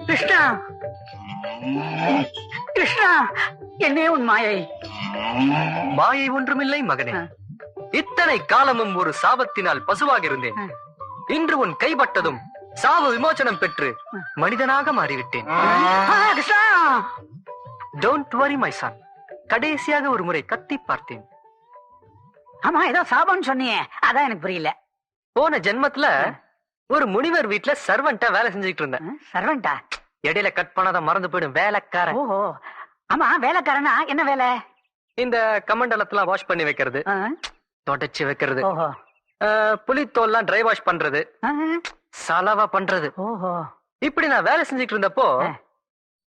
கிருஷ்ணா, கிருஷ்ணா, என்னே உன் மாயை? மாயை ஒன்றுமில்லை மகனே. இத்தனை காலமும் ஒரு சாபத்தினால் பசுவாக இருந்தேன். இன்று உன் கைப்பட்டதும் சாப விமோசனம் பெற்று மனிதனாக மாறிவிட்டேன். Krishna, don't worry my son. கடைசியாக ஒரு முறை கத்தி பார்த்தேன். ஆமா, ஏதோ சாபம்னு சொன்னியே, அதான் எனக்கு புரியல. போன ஜென்மத்துல ஒரு முனிவர் வீட்டுல சர்வெண்டா வேலை செஞ்சுட்டு இருந்தேன். சர்வெண்டா? இடையில கட் பண்ணாத மறந்து போயிடும், வேலைக்காரன். ஓஹோ, ஆமா, வேலைக்காரனா? என்ன வேலை? இந்த கமண்டலத்தெல்லாம் வாஷ் பண்ணி வைக்கிறது, தொடச்சு வைக்கிறது, ஓஹோ, புலித்தோல்லாம் ட்ரை வாஷ் பண்றது, சலவா பண்றது. ஓஹோ, இப்படி நான் வேலை செஞ்சுட்டு இருந்தப்போ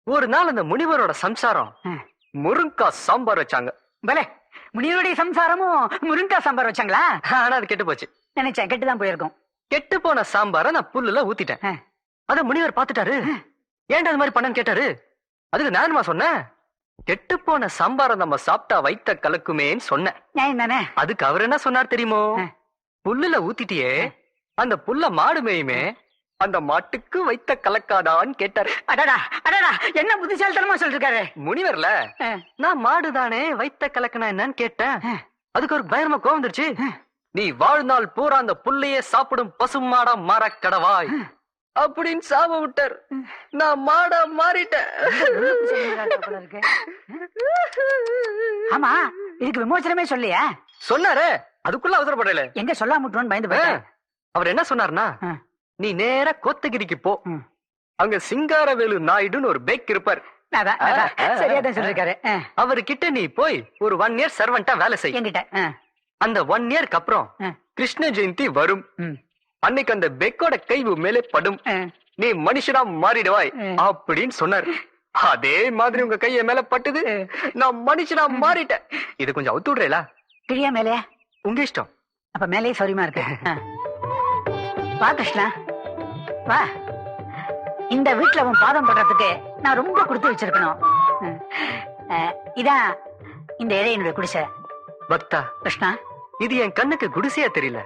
ஒரு நாள் அந்த முனிவரோட சம்சாரம் முருங்கா சாம்பார் வச்சாங்க. பலே, முனிவருடைய சம்சாரமும் முருங்கா சாம்பார் வச்சாங்களா? ஆனா அது கெட்டு போச்சு. நினைச்சேன் கெட்டுதான் போயிருக்கும். கெட்டு போன சாம்பார நான் புல்லுல ஊத்திட்டேன். அத முனிவர் பாத்துட்டாரு. ஏன்டா அது மாதிரி பண்ணன்னு கேட்டாரு. அதுக்கு நானுமா சொன்னேன், கெட்டு போன சாம்பார நம்ம சாப்பிட்டா வைத்த கலக்குமேன்னு சொன்னேன். நியாயம் தானே? அதுக்கு அவர் என்ன சொன்னார் தெரியுமோ? புல்லுல ஊத்திட்டியே, அந்த புல்ல மாடு மேயுமே, அந்த மாட்டுக்கு வைத்த கலக்காதான்னு கேட்டாரு. அடடா அடடா, என்ன புத்திசாலித்தனமா சொல்லிருக்காரு முனிவர்ல. நான் மாடுதானே, வைத்த கலக்கனா என்னன்னு கேட்டேன். அதுக்கு ஒரு பயங்கரமா கோவம் வந்துருச்சு. நீ வாழ்நாள் பூரா அந்த புல்லையே சாப்பிடும் பசு மாடா மாற கடவாய் அப்படின்னு சாப விட்டார். நான் மாடா மாறிட்டேன். ஆமா, இதுக்கு விமோசனமே சொல்லியா? சொன்னாரு, அதுக்குள்ள அவசரப்படல. எங்க சொல்லாம பயந்து போயிட்டேன். அவர் என்ன சொன்னார்னா, நீ நேரா கோத்தகிரிக்கு போ, அங்க சிங்காரவேலு நாயுடுன்னு ஒரு பேக் இருப்பார். சரியாதான் சொல்லிருக்காரு. அவர்கிட்ட நீ போய் ஒரு 1 இயர் சர்வெண்டா வேலை செய். என்கிட்ட அந்த 1 இயர்க்கு அப்புறம் கிருஷ்ண ஜெயந்தி வரும். அன்னைக்கு அந்த பெக்கோட கை மேலே படும், நீ மனுஷனா மாறிடுவாய் அப்படின்னு சொன்னார். அதே மாதிரி உங்க கைய மேல பட்டுது, நான் மனுஷனா மாறிட்டேன். இது கொஞ்சம் அவுத்து விடுறீங்களா? கிழியா மேலே? உங்க இஷ்டம். அப்ப மேலே சௌரியமா இருக்கு. வா கிருஷ்ணா, வா. இந்த வீட்டுல உன் பாதம் படுறதுக்கு நான் ரொம்ப கொடுத்து வச்சிருக்கணும். இதான் இந்த இடையனுடைய குடிசை. பக்தா கிருஷ்ணா, இது என் கண்ணுக்கு குடிசையா தெரியல,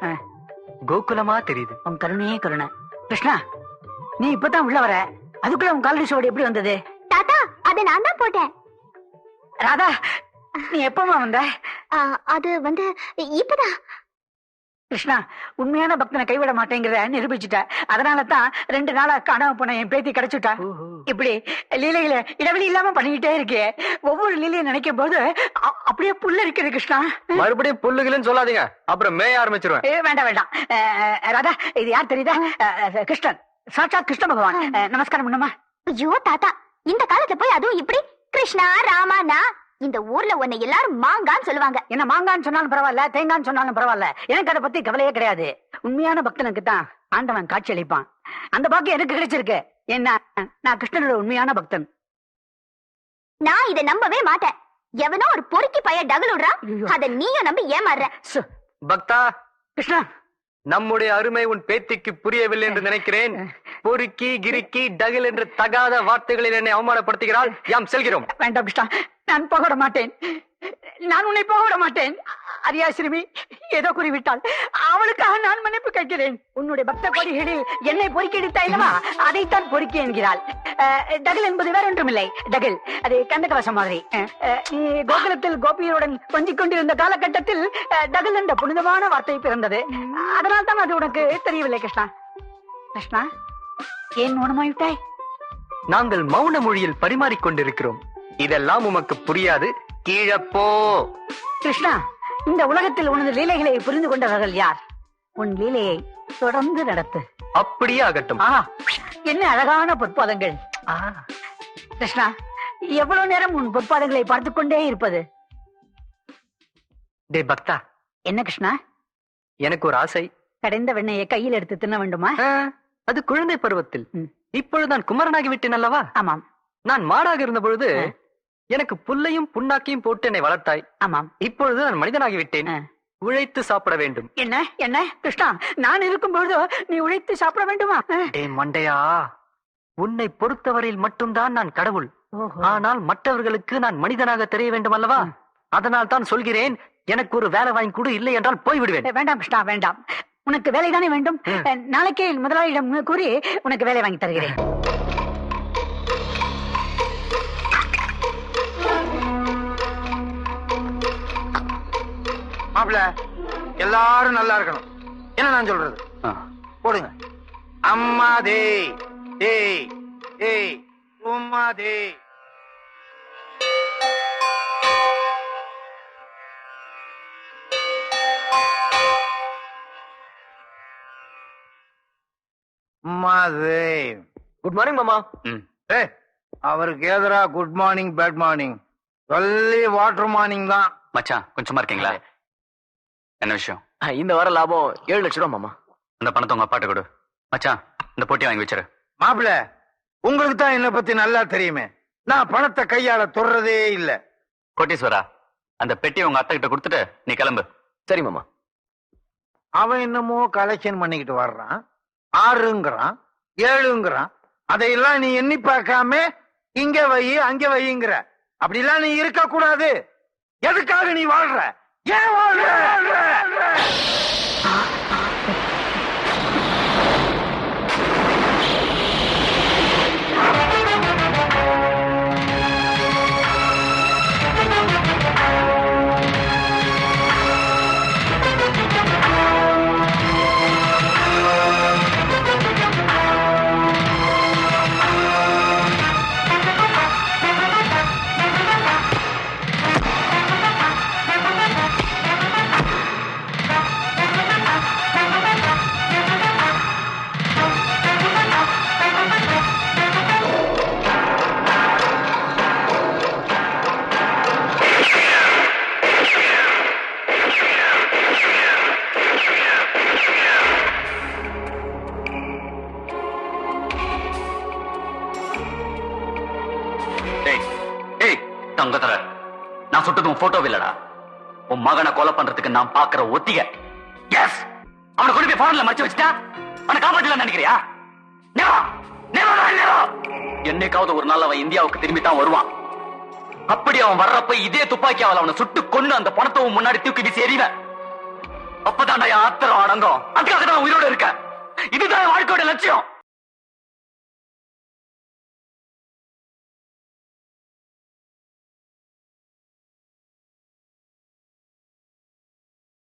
கோகுலமா தெரியுது. உன் கருணையே கருணை. கிருஷ்ணா, நீ இப்பதான் உள்ள வர, அதுக்குள்ள உன் காலடி சோடு எப்படி வந்தது? தாத்தா, அதை நான் தான் போட்டேன். ராதா, நீ எப்பமா வந்த? அது இப்பதான். கிருஷ்ணா, உண்மையான பக்தனை கைவிட மாட்டேங்கிறத நிரூபிச்சுட்ட. அதனாலதான் 2 நாளா காணாம போன என் பேத்தி கிடைச்சுட்டா. இப்படி லீலைகளை இடைவெளி இல்லாம பண்ணிக்கிட்டே இருக்கே. ஒவ்வொரு லீலையும் நினைக்கும் போது அப்படியே புல்லு இருக்குது. கிருஷ்ணா, மறுபடியும் புல்லுகளுன்னு சொல்லாதீங்க, அப்புறம் மேய ஆரம்பிச்சிருவேன். வேண்டாம் வேண்டாம். ராதா, இது யார் தெரியுதா? கிருஷ்ணன், சாட்சாத் கிருஷ்ண பகவான். நமஸ்காரம் பண்ணுமா? ஐயோ தாத்தா, இந்த காலத்துல போய் அதுவும் இப்படி கிருஷ்ணா ராமானா? இந்த ஊர்ல உன்னை எல்லாரும் மாங்கான்னு சொல்லுவாங்க. என்ன மாங்கான்னு சொன்னாலும் பரவாயில்ல, தேங்கான்னு சொன்னாலும் பரவாயில்ல, எனக்கு அதை பத்தி கவலையே கிடையாது. உண்மையான பக்தனுக்கு தான் ஆண்டவன் காட்சி அளிப்பான். அந்த பாக்கியம் எனக்கு கிடைச்சிருக்கு. என்ன, நான் கிருஷ்ணனோட உண்மையான பக்தன். நான் இதை நம்பவே மாட்டேன். எவனோ ஒரு பொறுக்கி பைய டகுல் விடுறான், அத நீயும் நம்பி ஏமாறுற. பக்தா, கிருஷ்ணா, நம்முடைய அருமை உன் பேத்திக்கு புரியவில்லை என்று நினைக்கிறேன். பொறுக்கி கிரிக்கி டகில் என்று தகாத வார்த்தைகளில் என்னை அவமானப்படுத்துகிறாள். யாம் செல்கிறோம். வேண்டாம் கிருஷ்ணா, நான் போக விட மாட்டேன். நான் உன்னை போக விட மாட்டேன். அரியா சிறுமி ஏதோ கூறிவிட்டாள், அவளுக்காக நான் மன்னிப்பு கேட்கிறேன். உன்னுடைய பக்த கோடிகளில் என்னை பொறுக்கி எடுத்தாயினவா, அதைத்தான் பொறுக்கி என்கிறாள். டகில் என்பது வேற ஒன்றுமில்லை. டகில் அது கந்தகவசம் மாதிரி. நீ கோகுலத்தில் கோபியருடன் கொஞ்சிக் கொண்டிருந்த காலகட்டத்தில் டகில் என்ற புனிதமான வார்த்தை பிறந்தது. அதனால் தான் அது உனக்கு தெரியவில்லை. கிருஷ்ணா, கிருஷ்ணா, ஏன் மௌனமாயிட்டாய்? நாங்கள் மௌன மொழியில் பரிமாறிக்கொண்டிருக்கிறோம். இதெல்லாம் உமக்கு புரியாது, கீழப்போ. கிருஷ்ணா, இந்த உலகத்தில் உனது லீலைகளை புரிந்து கொண்டவர்கள் யார்? உன் லீலையை தொடர்ந்து நடத்து. அப்படியே ஆகட்டும். என்ன அழகான பொற்பாதங்கள். கிருஷ்ணா, எவ்வளவு நேரம் உன் பொற்பாதங்களை பார்த்துக் கொண்டே இருப்பது? டே பக்தா. என்ன கிருஷ்ணா? எனக்கு ஒரு ஆசை. கடைந்த வெண்ணையை கையில் எடுத்து தின்ன வேண்டுமா? அது குழந்தை பருவத்தில். இப்பொழுது நான் குமரனாகி விட்டேன் அல்லவா? ஆமாம். நான் மாடாக இருந்த பொழுது எனக்கு புல்லையும் புண்ணாக்கையும் போட்டு என்னை வளர்த்தாய். ஆமாம். இப்பொழுது நான் மனிதனாகி விட்டேன். உழைத்து சாப்பிட வேண்டும். என்ன என்ன கிருஷ்ணா, நான் இருக்கும் பொழுது நீ உழைத்து சாப்பிட வேண்டுமா? டே மண்டையா, உன்னை பொறுத்தவரையில் மட்டும்தான் நான் கடவுள். ஆனால் மற்றவர்களுக்கு நான் மனிதனாக தெரிய வேண்டும் அல்லவா? அதனால் தான் சொல்கிறேன், எனக்கு ஒரு வேலை வாங்கி கொடு, இல்லை என்றால் போய்விடுவேன். வேண்டாம் கிருஷ்ணா, வேண்டாம். உனக்கு வேலைதானே வேண்டும். நாளைக்கே முதலாளியிடம் கூறி உனக்கு வேலை வாங்கி தருகிறேன். மாப்பிள்ள எல்லாரும் நல்லா இருக்கணும். என்ன நான் சொல்றது? போடுங்க. அம்மா தே தே தே உம்மா தே. குட் மார்னிங் மாமா. அவருக்கு ஏதரா குட் மார்னிங் பேட் மார்னிங் சொல்லி வாட்டர் மார்னிங் தான். மச்சான் கொஞ்சமா இருக்கீங்களா? என்ன விஷயம்? இந்த வார லாபம் 7 லட்சம் ரூபா மாமா. அந்த பணத்தை உங்க அப்பாட்ட கொடு. மச்சான் இந்த போட்டி வாங்கி வச்சிரு. மாப்பிள்ள உங்களுக்கு தான் என்ன பத்தி நல்லா தெரியுமே. நான் பணத்தை கையால தொடுறதே இல்ல. கோட்டீஸ்வரா, அந்த பெட்டியை உங்க அத்தை கிட்ட கொடுத்துட்டு நீ கிளம்பு. சரி மாமா. அவன் என்னமோ கலெக்ஷன் பண்ணிக்கிட்டு வர்றான். 6ங்கிறான் 7ங்கிறான். அதையெல்லாம் நீ எண்ணி பார்க்காம இங்க வை அங்க வைங்கிற. அப்படிலாம் நீ இருக்க கூடாது. எதுக்காக நீ வாழ்ற? ஏன் வாழ்ற? தங்கத்தர, நான் சுட்டது உன் போட்டோ இல்லடா. உன் மகனை கொலை பண்றதுக்கு நான் பாக்குற ஒத்திகை. எஸ், அவனை கொண்டு போய் போன்ல மறைச்சு வச்சுட்டா அவனை காப்பாற்றலாம் நினைக்கிறியா? என்னைக்காவது ஒரு நாள் அவன் இந்தியாவுக்கு திரும்பி தான் வருவான். அப்படி அவன் வர்றப்ப இதே துப்பாக்கி அவனை சுட்டு கொண்டு அந்த பணத்தை முன்னாடி தூக்கி வீசி எறிவேன். அப்பதான் நான் ஆத்திரம் அடங்கும். அதுக்காக நான் உயிரோட இருக்கேன். இதுதான் வாழ்க்கையோட லட்சியம்.